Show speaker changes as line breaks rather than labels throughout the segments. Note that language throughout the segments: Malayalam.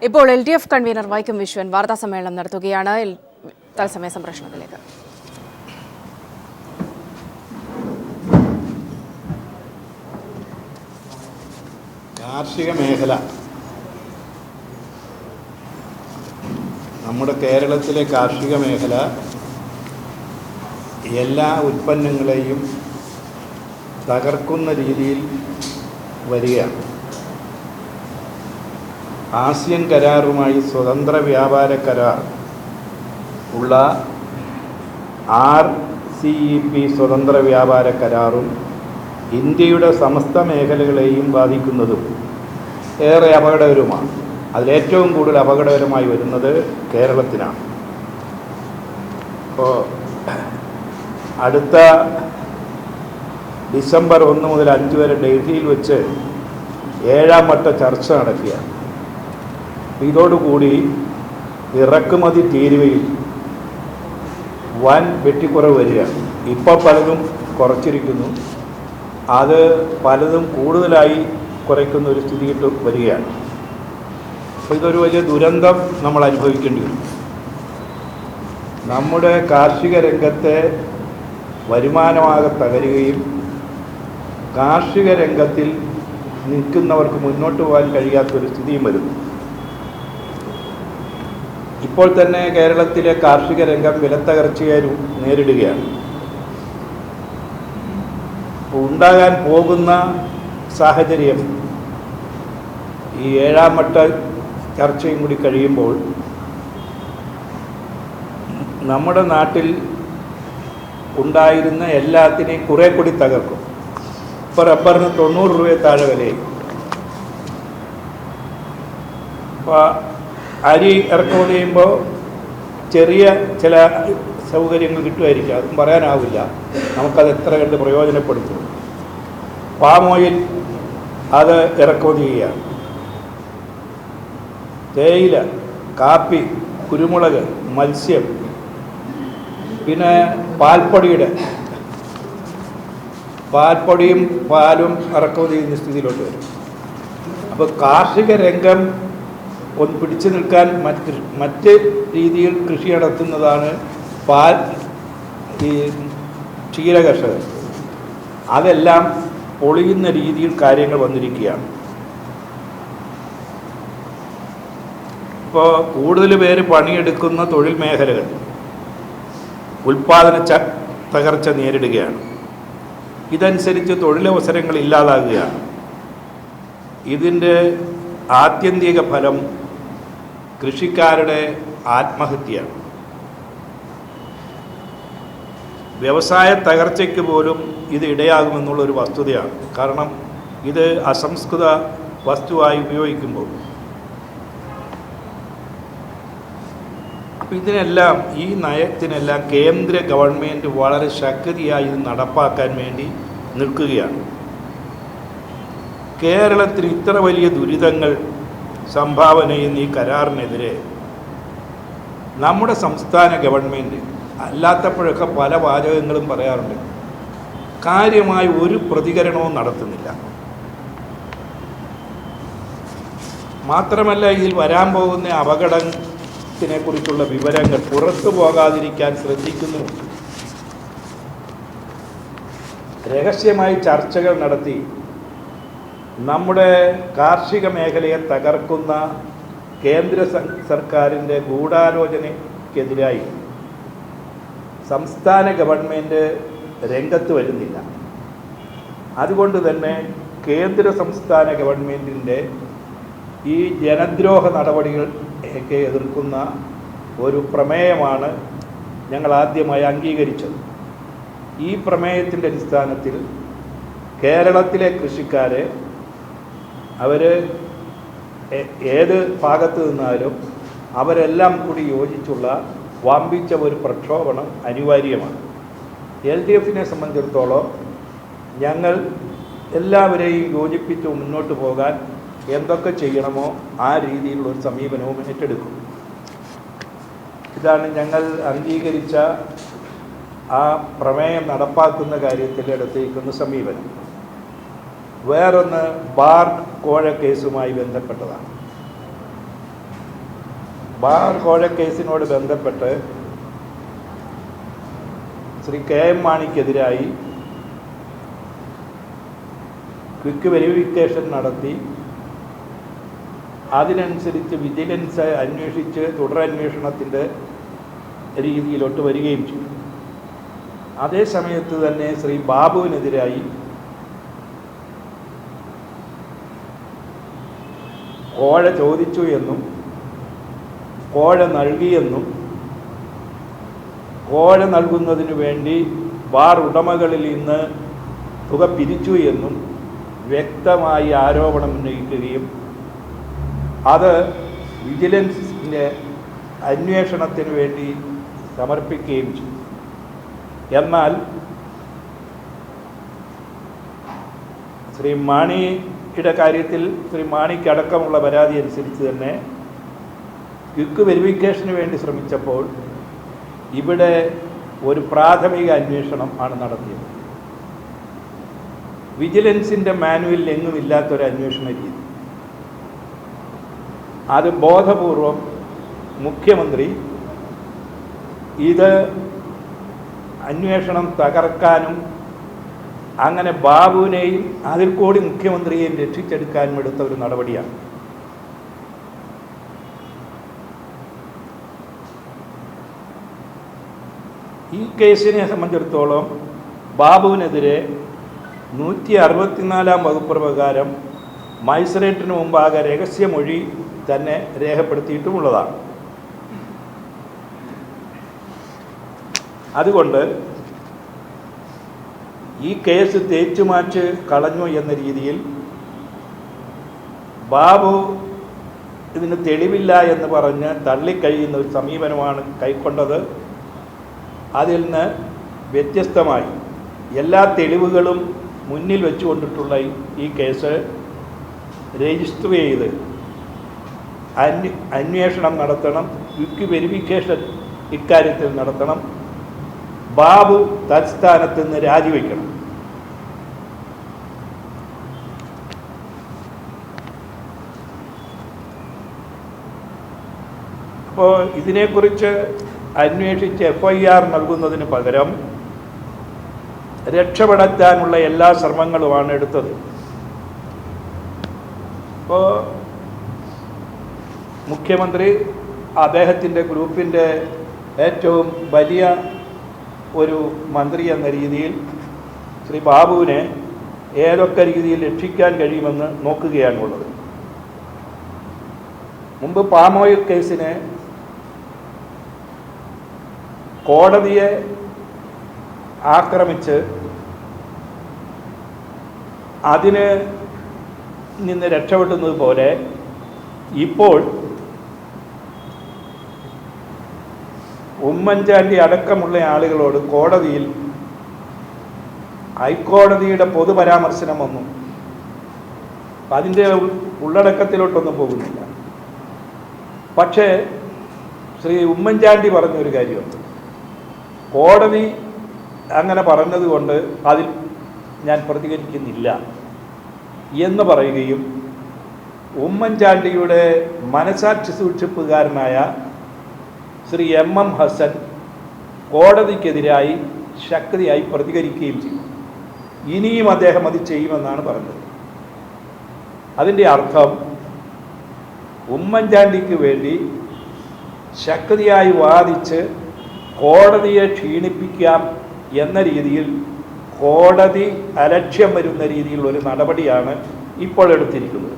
ഇപ്പോൾ LDF കൺവീനർ വൈക്കം വിശ്വൻ വാർത്താ സമ്മേളനം നടത്തുകയാണ്. തത്സമയ സംപ്രേഷണത്തിലേക്ക്.
കാർഷിക മേഖല നമ്മുടെ കേരളത്തിലെ കാർഷിക മേഖല എല്ലാ ഉൽപ്പന്നങ്ങളെയും തകർക്കുന്ന രീതിയിൽ വരികയാണ്. ആസിയൻ കരാറുമായി സ്വതന്ത്ര വ്യാപാര കരാർ ഉള്ള RCEP സ്വതന്ത്ര വ്യാപാര കരാറും ഇന്ത്യയുടെ സമസ്ത മേഖലകളെയും ബാധിക്കുന്നതും ഏറെ അപകടകരവുമാണ്. അതിലേറ്റവും കൂടുതൽ അപകടകരമായി വരുന്നത് കേരളത്തിനാണ്. ഇപ്പോൾ അടുത്ത ഡിസംബർ 1 മുതൽ 5 വരെ ഡൽഹിയിൽ വെച്ച് 7ാം വട്ട ചർച്ച നടക്കുകയാണ്. ഇതോടുകൂടി ഇറക്കുമതി തീരുവയിൽ വൻ വെട്ടിക്കുറവ് വരികയാണ്. ഇപ്പോൾ പലതും കുറച്ചിരിക്കുന്നു, അത് പലതും കൂടുതലായി കുറയ്ക്കുന്ന ഒരു സ്ഥിതിയിട്ട് വരികയാണ്. അപ്പോൾ ഇതൊരു വലിയ ദുരന്തം നമ്മൾ അനുഭവിക്കേണ്ടി വരും. നമ്മുടെ കാർഷിക രംഗത്തെ വരുമാനമാകെ തകരുകയും കാർഷിക രംഗത്തിൽ നിൽക്കുന്നവർക്ക് മുന്നോട്ട് പോകാൻ കഴിയാത്തൊരു സ്ഥിതിയും വരുന്നു. ഇപ്പോൾ തന്നെ കേരളത്തിലെ കാർഷിക രംഗം വിലത്തകർച്ചയെ നേരിടുകയാണ്. ഉണ്ടാകാൻ പോകുന്ന സാഹചര്യം ഈ 7ാം വട്ട ചർച്ചയും കൂടി കഴിയുമ്പോൾ നമ്മുടെ നാട്ടിൽ ഉണ്ടായിരുന്ന എല്ലാത്തിനെയും കുറേ കൂടി തകർക്കും. ഇപ്പോൾ റബ്ബറിന് 90 രൂപയെ താഴെ വിലയായി. അപ്പോൾ അരി ഇറക്കുമതി ചെയ്യുമ്പോൾ ചെറിയ ചില സൗകര്യങ്ങൾ കിട്ടുമായിരിക്കും, അതും പറയാനാവില്ല. നമുക്കത് എത്ര കണ്ട് പ്രയോജനപ്പെടുത്തും. പാം ഓയിൽ അത് ഇറക്കുമതി ചെയ്യുക, തേയില, കാപ്പി, കുരുമുളക്, മത്സ്യം, പിന്നെ പാൽപ്പൊടിയും പാലും ഇറക്കുമതി ചെയ്യുന്ന സ്ഥിതിയിലോട്ട് വരും. അപ്പോൾ കാർഷിക രംഗം ഒന്ന് പിടിച്ചു നിൽക്കാൻ മറ്റ് രീതിയിൽ കൃഷി നടത്തുന്നതാണ് ഈ ക്ഷീര കർഷകർ. അതെല്ലാം പൊളിയുന്ന രീതിയിൽ കാര്യങ്ങൾ വന്നിരിക്കുകയാണ്. ഇപ്പോൾ കൂടുതൽ പേര് പണിയെടുക്കുന്ന തൊഴിൽ മേഖലകൾ ഉൽപ്പാദന തകർച്ച നേരിടുകയാണ്. ഇതനുസരിച്ച് തൊഴിലവസരങ്ങൾ ഇല്ലാതാകുകയാണ്. ഇതിൻ്റെ ആത്യന്തിക ഫലം കൃഷിക്കാരുടെ ആത്മഹത്യയാണ്. വ്യവസായ തകർച്ചയ്ക്ക് പോലും ഇത് ഇടയാകുമെന്നുള്ളൊരു വസ്തുതയാണ്. കാരണം ഇത് അസംസ്കൃത വസ്തുവായി ഉപയോഗിക്കുമ്പോൾ. അപ്പം ഇതിനെല്ലാം, ഈ നയത്തിനെല്ലാം കേന്ദ്ര ഗവൺമെൻറ് വളരെ ശക്തിയായി ഇത് നടപ്പാക്കാൻ വേണ്ടി നിൽക്കുകയാണ്. കേരളത്തിന് ഇത്ര വലിയ ദുരിതങ്ങൾ സംഭാവന ചെയ്യുന്ന ഈ കരാറിനെതിരെ നമ്മുടെ സംസ്ഥാന ഗവൺമെൻറ് അല്ലാത്തപ്പോഴൊക്കെ പല വാചകങ്ങളും പറയാറുണ്ട്, കാര്യമായി ഒരു പ്രതികരണവും നടത്തുന്നില്ല. മാത്രമല്ല, ഇതിൽ വരാൻ പോകുന്ന അപകടത്തിനെക്കുറിച്ചുള്ള വിവരങ്ങൾ പുറത്തു പോകാതിരിക്കാൻ ശ്രദ്ധിക്കുന്നു. രഹസ്യമായി ചർച്ചകൾ നടത്തി നമ്മുടെ കാർഷിക മേഖലയെ തകർക്കുന്ന കേന്ദ്ര സർക്കാരിൻ്റെ ഗൂഢാലോചനയ്ക്കെതിരായി സംസ്ഥാന ഗവൺമെൻറ് രംഗത്ത് വരുന്നില്ല. അതുകൊണ്ട് തന്നെ കേന്ദ്ര സംസ്ഥാന ഗവൺമെൻറ്റിൻ്റെ ഈ ജനദ്രോഹ നടപടികളൊക്കെ എതിർക്കുന്ന ഒരു പ്രമേയമാണ് ഞങ്ങൾ ആദ്യമായി അംഗീകരിച്ചത്. ഈ പ്രമേയത്തിൻ്റെ അടിസ്ഥാനത്തിൽ കേരളത്തിലെ കൃഷിക്കാരെ അവർ ഏത് ഭാഗത്ത് നിന്നാലും അവരെല്ലാം കൂടി യോജിച്ചുള്ള വമ്പിച്ച ഒരു പ്രക്ഷോഭണം അനിവാര്യമാണ്. LDFനെ സംബന്ധിച്ചിടത്തോളം ഞങ്ങൾ എല്ലാവരെയും യോജിപ്പിച്ച് മുന്നോട്ട് പോകാൻ എന്തൊക്കെ ചെയ്യണമോ ആ രീതിയിലുള്ളൊരു സമീപനവും ഏറ്റെടുക്കും. ഇതാണ് ഞങ്ങൾ അംഗീകരിച്ച ആ പ്രമേയം നടപ്പാക്കുന്ന കാര്യത്തിൽ എടുത്തിരിക്കുന്ന സമീപനം. വേറൊന്ന് ബാർ കോഴ കേസുമായി ബന്ധപ്പെട്ടതാണ്. ബാർ കോഴ കേസിനോട് ബന്ധപ്പെട്ട് ശ്രീ KM മാണിക്കെതിരായി ക്വിക്ക് വെരിഫിക്കേഷൻ നടത്തി അതിനനുസരിച്ച് വിജിലൻസ് അന്വേഷിച്ച് തുടരന്വേഷണത്തിൻ്റെ രീതിയിലോട്ട് വരികയും ചെയ്തു. അതേ സമയത്ത് തന്നെ ശ്രീ ബാബുവിനെതിരായി കോഴ ചോദിച്ചു എന്നും കോഴ നൽകിയെന്നും കോഴ നൽകുന്നതിന് വേണ്ടി ബാർ ഉടമകളിൽ നിന്ന് തുക പിരിച്ചു എന്നും വ്യക്തമായി ആരോപണം ഉന്നയിക്കുകയും അത് വിജിലൻസിൻ്റെ അന്വേഷണത്തിന് വേണ്ടി സമർപ്പിക്കുകയും ചെയ്തു. എന്നാൽ ശ്രീ മാണിയുടെ കാര്യത്തിൽ ശ്രീ മാണിക്കടക്കമുള്ള പരാതി അനുസരിച്ച് തന്നെ ക്വിക്ക് വെരിഫിക്കേഷന് വേണ്ടി ശ്രമിച്ചപ്പോൾ ഇവിടെ ഒരു പ്രാഥമിക അന്വേഷണം ആണ് നടത്തിയത്. വിജിലൻസിൻ്റെ മാനുവലിൽ എങ്ങും ഇല്ലാത്തൊരു അന്വേഷണ രീതി. അത് ബോധപൂർവം മുഖ്യമന്ത്രി ഇത് അന്വേഷണം തകർക്കാനും അങ്ങനെ ബാബുവിനെയും അതിൽ കൂടി മുഖ്യമന്ത്രിയെയും രക്ഷിച്ചെടുക്കാനും എടുത്ത ഒരു നടപടിയാണ്. ഈ കേസിനെ സംബന്ധിച്ചിടത്തോളം ബാബുവിനെതിരെ 164 വകുപ്പ് പ്രകാരം മജിസ്ട്രേറ്റിന് മുമ്പാകെ രഹസ്യമൊഴി തന്നെ രേഖപ്പെടുത്തിയിട്ടുമുള്ളതാണ്. അതുകൊണ്ട് ഈ കേസ് തേച്ചുമാച്ച് കളഞ്ഞു എന്ന രീതിയിൽ ബാബു ഇതിന് തെളിവില്ല എന്ന് പറഞ്ഞ് തള്ളിക്കഴിയുന്ന ഒരു സമീപനമാണ് കൈക്കൊണ്ടത്. അതിൽ നിന്ന് വ്യത്യസ്തമായി എല്ലാ തെളിവുകളും മുന്നിൽ വെച്ചുകൊണ്ടിട്ടുള്ള ഈ കേസ് രജിസ്റ്റർ ചെയ്ത് അന്വേഷണം നടത്തണം. ക്വിക്ക് വെരിഫിക്കേഷൻ ഇക്കാര്യത്തിൽ നടത്തണം. ബാബു തത്സ്ഥാനത്ത് നിന്ന് രാജിവെക്കണം. അപ്പോൾ ഇതിനെക്കുറിച്ച് അന്വേഷിച്ച് FIR നൽകുന്നതിന് പകരം രക്ഷപ്പെടുത്താനുള്ള എല്ലാ ശ്രമങ്ങളുമാണ് എടുത്തത്. അപ്പോൾ മുഖ്യമന്ത്രി അദ്ദേഹത്തിൻ്റെ ഗ്രൂപ്പിൻ്റെ ഏറ്റവും വലിയ ഒരു മന്ത്രി എന്ന രീതിയിൽ ശ്രീ ബാബുവിനെ ഏതൊക്കെ രീതിയിൽ രക്ഷിക്കാൻ കഴിയുമെന്ന് നോക്കുകയാണുള്ളത്. മുമ്പ് പാം ഓയിൽ കേസിന് കോടതിയെ ആക്രമിച്ച് അതിന് നിന്ന് രക്ഷപ്പെടുന്നത് പോലെ ഇപ്പോൾ ഉമ്മൻചാണ്ടി അടക്കമുള്ള ആളുകളോട് കോടതിയിൽ ഹൈക്കോടതിയുടെ പൊതുപരാമർശനം വന്നു. അതിൻ്റെ ഉള്ളടക്കത്തിലോട്ടൊന്നും പോകുന്നില്ല. പക്ഷേ ശ്രീ ഉമ്മൻചാണ്ടി പറഞ്ഞൊരു കാര്യമുണ്ട്. കോടതി അങ്ങനെ പറഞ്ഞതുകൊണ്ട് അതിൽ ഞാൻ പ്രതികരിക്കുന്നില്ല എന്ന് പറയുകയും ഉമ്മൻചാണ്ടിയുടെ മനസാക്ഷി സൂക്ഷിപ്പുകാരനായ ശ്രീ MM ഹസൻ കോടതിക്കെതിരായി ശക്തിയായി പ്രതികരിക്കുകയും ചെയ്തു. ഇനിയും അദ്ദേഹം അത് ചെയ്യുമെന്നാണ് പറഞ്ഞത്. അതിൻ്റെ അർത്ഥം ഉമ്മൻചാണ്ടിക്ക് വേണ്ടി ശക്തിയായി വാദിച്ച് കോടതിയെ ക്ഷീണിപ്പിക്കാം എന്ന രീതിയിൽ കോടതി അലക്ഷ്യം വരുന്ന രീതിയിലുള്ള ഒരു നടപടിയാണ് ഇപ്പോൾ എടുത്തിരിക്കുന്നത്.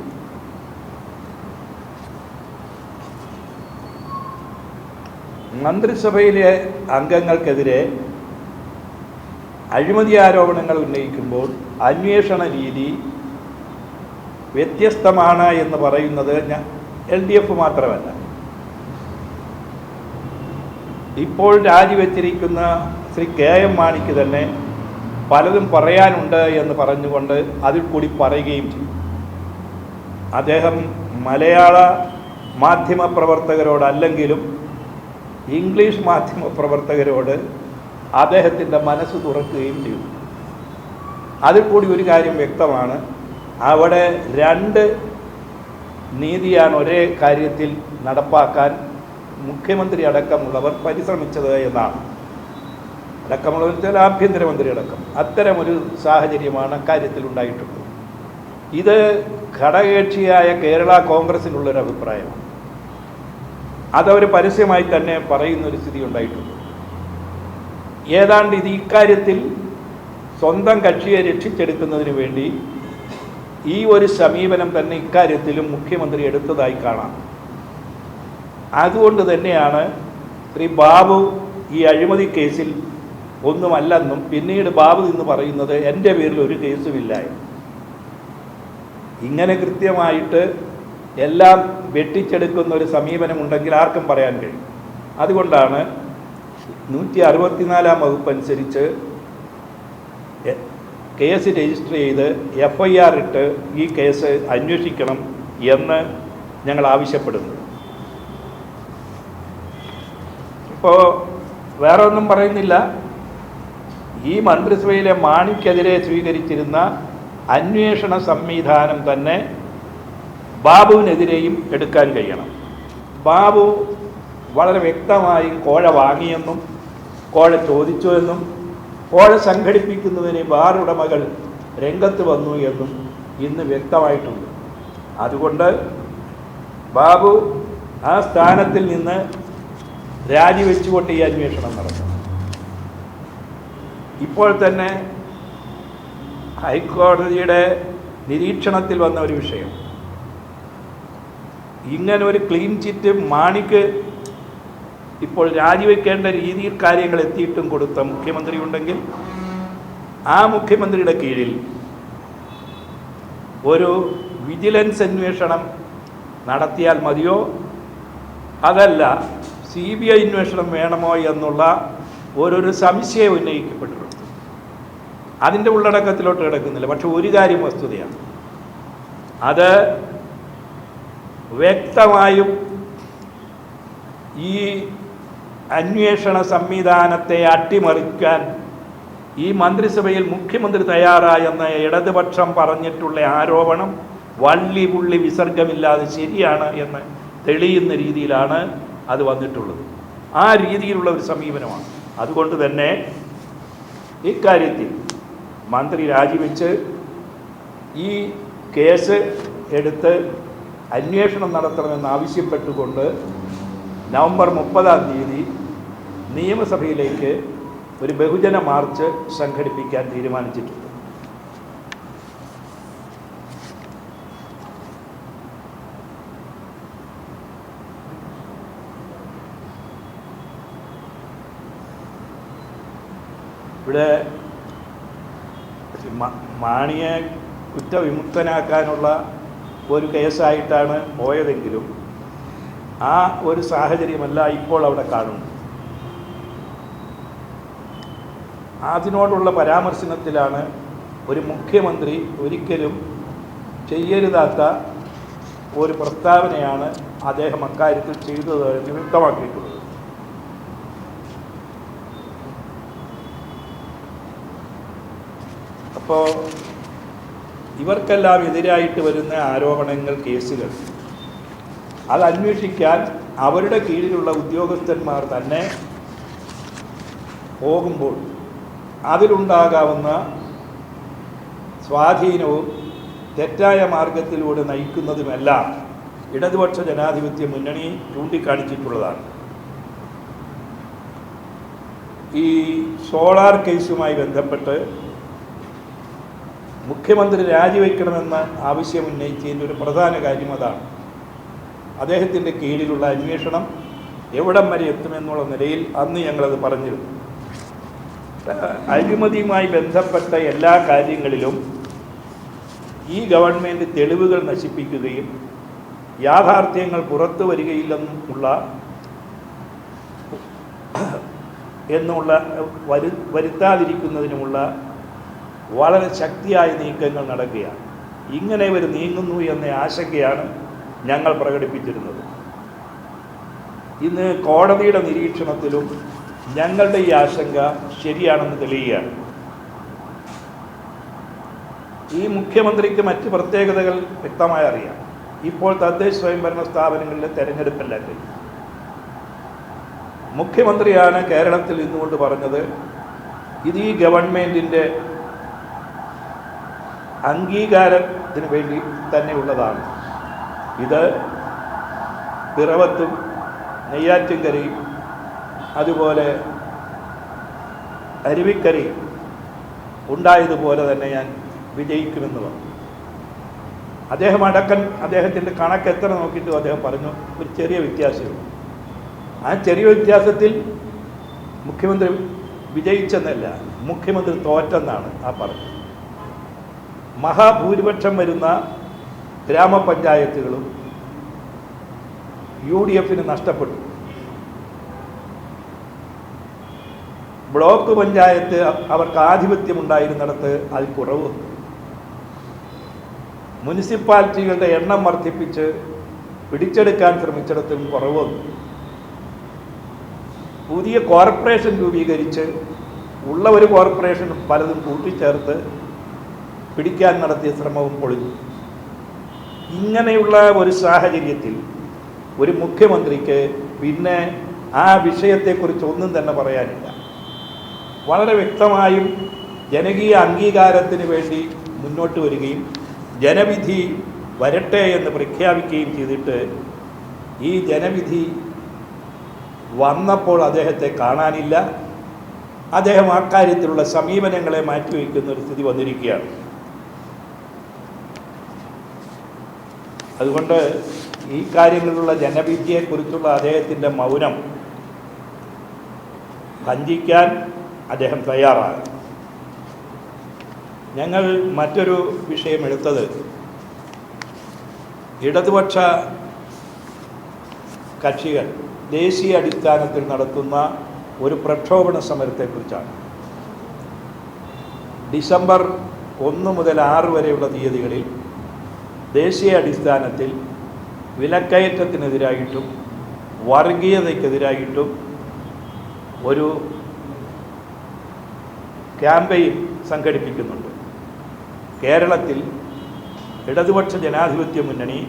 മന്ത്രിസഭയിലെ അംഗങ്ങൾക്കെതിരെ അഴിമതി ആരോപണങ്ങൾ ഉന്നയിക്കുമ്പോൾ അന്വേഷണ രീതി വ്യത്യസ്തമാണ് എന്ന് പറയുന്നത് LDF മാത്രമല്ല. ഇപ്പോൾ രാജിവെച്ചിരിക്കുന്ന ശ്രീ KM മാണിക്ക് തന്നെ പലതും പറയാനുണ്ട് എന്ന് പറഞ്ഞുകൊണ്ട് അതിൽ കൂടി പറയുകയും ചെയ്യും. അദ്ദേഹം മലയാള മാധ്യമപ്രവർത്തകരോടല്ലെങ്കിലും ഇംഗ്ലീഷ് മാധ്യമപ്രവർത്തകരോട് അദ്ദേഹത്തിൻ്റെ മനസ്സ് തുറക്കുകയും ചെയ്തു. അതിൽ കൂടി ഒരു കാര്യം വ്യക്തമാണ്, അവിടെ രണ്ട് നീതിയാണ് ഒരേ കാര്യത്തിൽ നടപ്പാക്കാൻ മുഖ്യമന്ത്രി അടക്കമുള്ളവർ പരിശ്രമിച്ചത് എന്നാണ്. അടക്കമുള്ളവർ വെച്ചാൽ ആഭ്യന്തരമന്ത്രി അടക്കം. അത്തരമൊരു സാഹചര്യമാണ് അക്കാര്യത്തിൽ ഉണ്ടായിട്ടുള്ളത്. ഇത് ഘടകകക്ഷിയായ കേരള കോൺഗ്രസിനുള്ളൊരു അഭിപ്രായമാണ്. അതവർ പരസ്യമായി തന്നെ പറയുന്നൊരു സ്ഥിതി ഉണ്ടായിട്ടുണ്ട്. ഏതാണ്ട് ഇത് ഇക്കാര്യത്തിൽ സ്വന്തം കക്ഷിയെ രക്ഷിച്ചെടുക്കുന്നതിന് വേണ്ടി ഈ ഒരു സമീപനം തന്നെ ഇക്കാര്യത്തിലും മുഖ്യമന്ത്രി എടുത്തതായി കാണാം. അതുകൊണ്ട് തന്നെയാണ് ശ്രീ ബാബു ഈ അഴിമതി കേസിൽ ഒന്നുമല്ലെന്നും പിന്നീട് ബാബു എന്ന് പറയുന്നത് എൻ്റെ പേരിൽ ഒരു കേസുമില്ല. ഇങ്ങനെ കൃത്യമായിട്ട് എല്ലാം വെട്ടിച്ചെടുക്കുന്ന ഒരു സമീപനമുണ്ടെങ്കിൽ ആർക്കും പറയാൻ കഴിയും. അതുകൊണ്ടാണ് 164 വകുപ്പ് അനുസരിച്ച് കേസ് രജിസ്റ്റർ ചെയ്ത് FIR ഇട്ട് ഈ കേസ് അന്വേഷിക്കണം എന്ന് ഞങ്ങൾ ആവശ്യപ്പെടുന്നു. ഇപ്പോൾ വേറെ ഒന്നും പറയുന്നില്ല. ഈ മന്ത്രിസഭയിലെ മാണിക്കെതിരെ സ്വീകരിച്ചിരുന്ന അന്വേഷണ സംവിധാനം തന്നെ ബാബുവിനെതിരെയും എടുക്കാൻ കഴിയണം. ബാബു വളരെ വ്യക്തമായി കോഴ വാങ്ങിയെന്നും കോഴ ചോദിച്ചു എന്നും കോഴ സംഘടിപ്പിക്കുന്നതിന് ബാർ ഉടമകൾ രംഗത്ത് വന്നു എന്നും ഇന്ന് വ്യക്തമായിട്ടുണ്ട്. അതുകൊണ്ട് ബാബു ആ സ്ഥാനത്തിൽ നിന്ന് രാജിവെച്ചുകൊണ്ട് ഈ അന്വേഷണം നടന്നു. ഇപ്പോൾ തന്നെ ഹൈക്കോടതിയുടെ നിരീക്ഷണത്തിൽ വന്ന ഒരു വിഷയം, ഇങ്ങനെ ഒരു ക്ലീൻ ചിറ്റ് മാണിക്ക് ഇപ്പോൾ രാജിവെക്കേണ്ട രീതിയിൽ കാര്യങ്ങൾ എത്തിയിട്ടും കൊടുത്ത മുഖ്യമന്ത്രി ഉണ്ടെങ്കിൽ ആ മുഖ്യമന്ത്രിയുടെ കീഴിൽ ഒരു വിജിലൻസ് അന്വേഷണം നടത്തിയാൽ മതിയോ, അതല്ല CBI അന്വേഷണം വേണമോ എന്നുള്ള ഓരോരു സംശയം ഉന്നയിക്കപ്പെട്ടിട്ടുണ്ട്. അതിൻ്റെ ഉള്ളടക്കത്തിലോട്ട് കിടക്കുന്നില്ല. പക്ഷെ ഒരു കാര്യം വസ്തുതയാണ്, അത് വ്യക്തമായും ഈ അന്വേഷണ സംവിധാനത്തെ അട്ടിമറിക്കാൻ ഈ മന്ത്രിസഭയിൽ മുഖ്യമന്ത്രി തയ്യാറായെന്ന ഇടതുപക്ഷം പറഞ്ഞിട്ടുള്ള ആരോപണം വള്ളി പുള്ളി വിസർഗമില്ലാതെ ശരിയാണ് എന്ന് തെളിയുന്ന രീതിയിലാണ് അത് വന്നിട്ടുള്ളത്. ആ രീതിയിലുള്ള ഒരു സമീപനമാണ്. അതുകൊണ്ട് തന്നെ ഇക്കാര്യത്തിൽ മന്ത്രി രാജിവെച്ച് ഈ കേസ് എടുത്ത് അന്വേഷണം നടത്തണമെന്ന് ആവശ്യപ്പെട്ടുകൊണ്ട് നവംബർ 30 നിയമസഭയിലേക്ക് ഒരു ബഹുജന മാർച്ച് സംഘടിപ്പിക്കാൻ തീരുമാനിച്ചിട്ടുണ്ട്. ഇവിടെ മാണിയെ കുറ്റവിമുക്തനാക്കാനുള്ള ഒരു കേസായിട്ടാണ് പോയതെങ്കിലും ആ ഒരു സാഹചര്യമല്ല ഇപ്പോൾ അവിടെ കാണുന്നത്. അതിനോടുള്ള പരാമർശനത്തിലാണ് ഒരു മുഖ്യമന്ത്രി ഒരിക്കലും ചെയ്യരുതാത്ത ഒരു പ്രസ്താവനയാണ് അദ്ദേഹം അക്കാര്യത്തിൽ ചെയ്തത് എന്ന് വ്യക്തമാക്കിയിട്ടുള്ളത്. അപ്പോൾ ഇവർക്കെല്ലാം എതിരായിട്ട് വരുന്ന ആരോപണങ്ങൾ, കേസുകൾ അത് അന്വേഷിക്കാൻ അവരുടെ കീഴിലുള്ള ഉദ്യോഗസ്ഥന്മാർ തന്നെ പോകുമ്പോൾ അതിലുണ്ടാകാവുന്ന സ്വാധീനവും തെറ്റായ മാർഗത്തിലൂടെ നയിക്കുന്നതുമെല്ലാം ഇടതുപക്ഷ ജനാധിപത്യ മുന്നണി ചൂണ്ടിക്കാണിച്ചിട്ടുള്ളതാണ്. ഈ സോളാർ കേസുമായി ബന്ധപ്പെട്ട് മുഖ്യമന്ത്രി രാജിവെക്കണമെന്ന് ആവശ്യമുന്നയിച്ചതിൻ്റെ ഒരു പ്രധാന കാര്യം അതാണ്. അദ്ദേഹത്തിൻ്റെ കീഴിലുള്ള അന്വേഷണം എവിടം വരെ എത്തുമെന്നുള്ള നിലയിൽ അന്ന് ഞങ്ങളത് പറഞ്ഞിരുന്നു. അഴിമതിയുമായി ബന്ധപ്പെട്ട എല്ലാ കാര്യങ്ങളിലും ഈ ഗവൺമെൻറ് തെളിവുകൾ നശിപ്പിക്കുകയും യാഥാർത്ഥ്യങ്ങൾ പുറത്തു വരികയില്ലെന്നുള്ള വരുത്താതിരിക്കുന്നതിനുമുള്ള വളരെ ശക്തിയായ നീക്കങ്ങൾ നടക്കുകയാണ്. ഇങ്ങനെ ഇവർ നീങ്ങുന്നു എന്ന ആശങ്കയാണ് ഞങ്ങൾ പ്രകടിപ്പിച്ചിരുന്നത്. ഇന്ന് കോടതിയുടെ നിരീക്ഷണത്തിലും ഞങ്ങളുടെ ഈ ആശങ്ക ശരിയാണെന്ന് തെളിയുകയാണ്. ഈ മുഖ്യമന്ത്രിക്ക് മറ്റ് പ്രത്യേകതകൾ വ്യക്തമായി അറിയാം. ഇപ്പോൾ തദ്ദേശ സ്വയംഭരണ സ്ഥാപനങ്ങളിലെ തെരഞ്ഞെടുപ്പെല്ലാം കഴിഞ്ഞു. മുഖ്യമന്ത്രിയാണ് കേരളത്തിൽ നിന്നുകൊണ്ട് പറഞ്ഞത് ഇത് ഈ ഗവൺമെൻറ്റിൻ്റെ അംഗീകാരത്തിന് വേണ്ടി തന്നെയുള്ളതാണ്. ഇത് പിറവത്തും നെയ്യാറ്റിൻകരയും അതുപോലെ അരുവിക്കരയും ഉണ്ടായതുപോലെ തന്നെ ഞാൻ വിജയിക്കുമെന്ന് പറഞ്ഞു. അദ്ദേഹം അദ്ദേഹത്തിൻ്റെ കണക്ക് എത്ര നോക്കിയിട്ടും അദ്ദേഹം പറഞ്ഞു ഒരു ചെറിയ വ്യത്യാസമുള്ളൂ. ആ ചെറിയ വ്യത്യാസത്തിൽ മുഖ്യമന്ത്രി വിജയിച്ചെന്നല്ല, മുഖ്യമന്ത്രി തോറ്റെന്നാണ് ആ പറഞ്ഞത്. മഹാഭൂരിപക്ഷം വരുന്ന ഗ്രാമപഞ്ചായത്തുകളും UDF നഷ്ടപ്പെട്ടു. ബ്ലോക്ക് പഞ്ചായത്ത് അവർക്ക് ആധിപത്യമുണ്ടായിരുന്നിടത്ത് അതിൽ കുറവ് വന്നു. മുനിസിപ്പാലിറ്റികളുടെ എണ്ണം വർദ്ധിപ്പിച്ച് പിടിച്ചെടുക്കാൻ ശ്രമിച്ചിടത്തും കുറവ് വന്നു. പുതിയ കോർപ്പറേഷൻ രൂപീകരിച്ച് ഉള്ള ഒരു കോർപ്പറേഷൻ പലതും കൂട്ടിച്ചേർത്ത് പിടിക്കാൻ നടത്തിയ ശ്രമവും പൊളിഞ്ഞു. ഇങ്ങനെയുള്ള ഒരു സാഹചര്യത്തിൽ ഒരു മുഖ്യമന്ത്രിക്ക് പിന്നെ ആ വിഷയത്തെക്കുറിച്ച് ഒന്നും തന്നെ പറയാനില്ല. വളരെ വ്യക്തമായും ജനകീയ അംഗീകാരത്തിന് വേണ്ടി മുന്നോട്ട് വരികയും ജനവിധി വരട്ടെ എന്ന് പ്രഖ്യാപിക്കുകയും ചെയ്തിട്ട് ഈ ജനവിധി വന്നപ്പോൾ അദ്ദേഹത്തെ കാണാനില്ല. അദ്ദേഹം ആ കാര്യത്തിലുള്ള സമീപനങ്ങളെ മാറ്റിവെക്കുന്ന ഒരു സ്ഥിതി വന്നിരിക്കുകയാണ്. അതുകൊണ്ട് ഈ കാര്യങ്ങളിലുള്ള ജനവിധിയെക്കുറിച്ചുള്ള അദ്ദേഹത്തിൻ്റെ മൗനം ഭഞ്ജിക്കാൻ അദ്ദേഹം തയ്യാറാണ്. ഞങ്ങൾ മറ്റൊരു വിഷയം എടുത്തത് ഇടതുപക്ഷ കക്ഷികൾ ദേശീയ അടിസ്ഥാനത്തിൽ നടത്തുന്ന ഒരു പ്രക്ഷോഭണ സമരത്തെക്കുറിച്ചാണ്. ഡിസംബർ 1 മുതൽ 6 വരെയുള്ള തീയതികളിൽ ദേശീയ അടിസ്ഥാനത്തിൽ വിലക്കയറ്റത്തിനെതിരായിട്ടും വർഗീയതയ്ക്കെതിരായിട്ടും ഒരു ക്യാമ്പയിൻ സംഘടിപ്പിക്കുന്നുണ്ട്. കേരളത്തിൽ ഇടതുപക്ഷ ജനാധിപത്യ മുന്നണി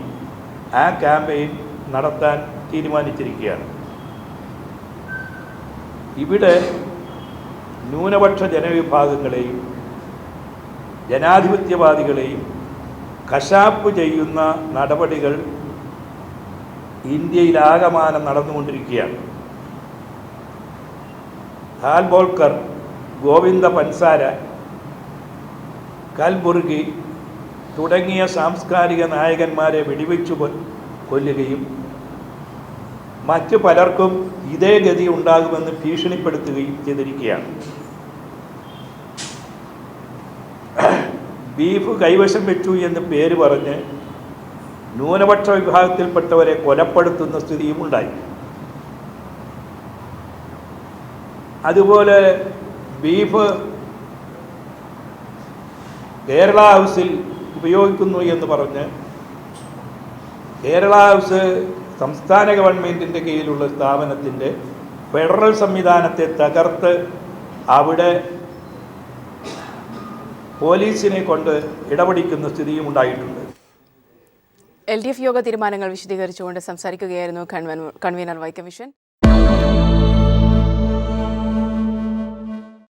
ആ ക്യാമ്പയിൻ നടത്താൻ തീരുമാനിച്ചിരിക്കുകയാണ്. ഇവിടെ ന്യൂനപക്ഷ ജനവിഭാഗങ്ങളെയും ജനാധിപത്യവാദികളെയും കശാപ്പ് ചെയ്യുന്ന നടപടികൾ ഇന്ത്യയിലാകമാനം നടന്നുകൊണ്ടിരിക്കുകയാണ്. ഹാൽബോൾക്കർ, ഗോവിന്ദ പൻസാര, കൽബുർഗി തുടങ്ങിയ സാംസ്കാരിക നായകന്മാരെ വെടിവെച്ചു കൊല്ലുകയും മറ്റു പലർക്കും ഇതേ ഗതി ഉണ്ടാകുമെന്ന് ഭീഷണിപ്പെടുത്തുകയും ചെയ്തിരിക്കുകയാണ്. ബീഫ് കൈവശം വെച്ചു എന്ന് പേര് പറഞ്ഞ് ന്യൂനപക്ഷ വിഭാഗത്തിൽപ്പെട്ടവരെ കൊലപ്പെടുത്തുന്ന സ്ഥിതിയും ഉണ്ടായി. അതുപോലെ ബീഫ് കേരള ഹൗസിൽ ഉപയോഗിക്കുന്നു എന്ന് പറഞ്ഞ് കേരള ഹൗസ് സംസ്ഥാന ഗവൺമെൻറ്റിൻ്റെ കീഴിലുള്ള സ്ഥാപനത്തിൻ്റെ ഫെഡറൽ സംവിധാനത്തെ തകർത്ത് അവിടെ പോലീസിനെ കൊണ്ട് ഇടപെടിക്കുന്ന സ്ഥിതിയും ഉണ്ടായിട്ടുണ്ട്.
LDF യോഗ തീരുമാനങ്ങൾ വിശദീകരിച്ചുകൊണ്ട് സംസാരിക്കുകയായിരുന്നു കൺവീനർ വൈക്കം വിശ്വൻ.